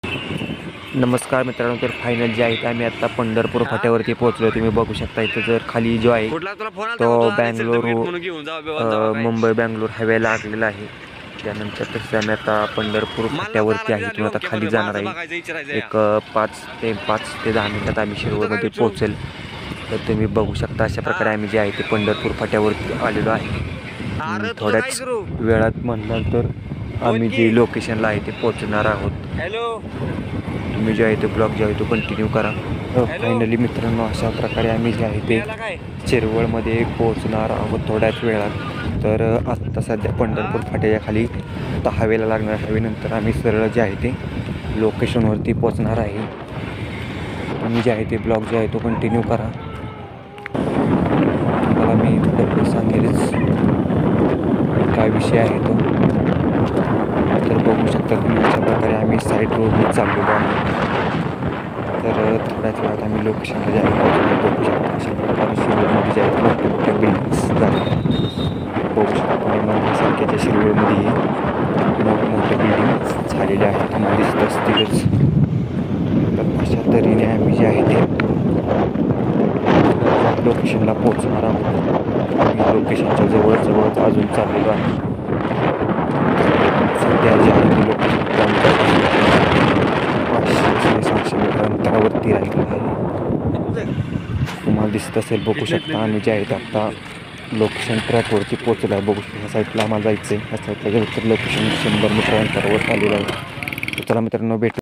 नमस्कार मित्रांनो, तर फायनल जे आहे ते आम्ही आता पंढरपूर फाट्यावरती पोहोचलो. तुम्ही बघू शकता इथं जर खाली जो आहे तो बँगलोर मुंबई बँगलोर हायवे लागलेला आहे. त्यानंतर तसं आम्ही आता पंढरपूर फाट्यावरती आहे. तुम्ही आता खाली जाणार आहे. एक 5 ते 10 मिनिटात आम्ही शिरवळमध्ये पोहोचेल. तर तुम्ही बघू शकता अशा प्रकारे आम्ही जे आहे ते पंढरपूर फाट्यावरती आलेलो आहे. थोड्याच वेळात म्हणलं तर आम्ही जे लोकेशनला आहे ते पोहोचणार आहोत. तुम्ही जे आहे ते ब्लॉग जे आहे तो कंटिन्यू करा. फायनली मित्रांनो, अशा प्रकारे आम्ही जे आहे ते शिरवळमध्ये पोहोचणार आहोत थोड्याच वेळात. तर आत्ता सध्या पंढरपूर फाट्याच्या खाली आता हवेला लागणार. हवेनंतर आम्ही सरळ जे आहे ते लोकेशनवरती पोहोचणार आहे. तुम्ही जे आहे ते ब्लॉग जे आहे तो कंटिन्यू करा. मला मी थोडं सांगेलच काय विषय आहे तो. तर बघू शकता तुम्ही अशा प्रकारे आम्ही साईड रोडने चाललेलो आहोत. तर थोड्याच वेळात आम्ही लोकेशनला जे आहे बघू शकता. अशा प्रकारे शिरवळमध्ये जे आहेत मोठ्या मोठ्या बिल्डिंग्स झालेल्या बघू शकता तुम्ही. मंदिरसारख्याच्या शिरवळमध्ये मोठमोठ्या बिल्डिंग्स झालेल्या आहेत. तुम्हाला दिसत असतीलच. तर अशा तऱ्हेने आम्ही जे आहे ते लोकेशनला पोहोचणार आहोत. आम्ही लोकेशनच्या जवळच अजून चाललेलो आहे. सध्या जे आहे ते लोकेशन 500-700 मीटर अंतरावरती राहिलं आहे. तुम्हाला दिसत असेल, बघू शकता. आम्ही जे आहे ते आत्ता लोकेशन ट्रॅकवरती पोहोचलो आहे. बघू शकता ह्या साईडला आम्हाला जायचं आहे. ह्या साईडला गेलं तर लोकेशन 100 मीटर अंतरावर आलेलं आहे. तर चला मित्रांनो, भेटू.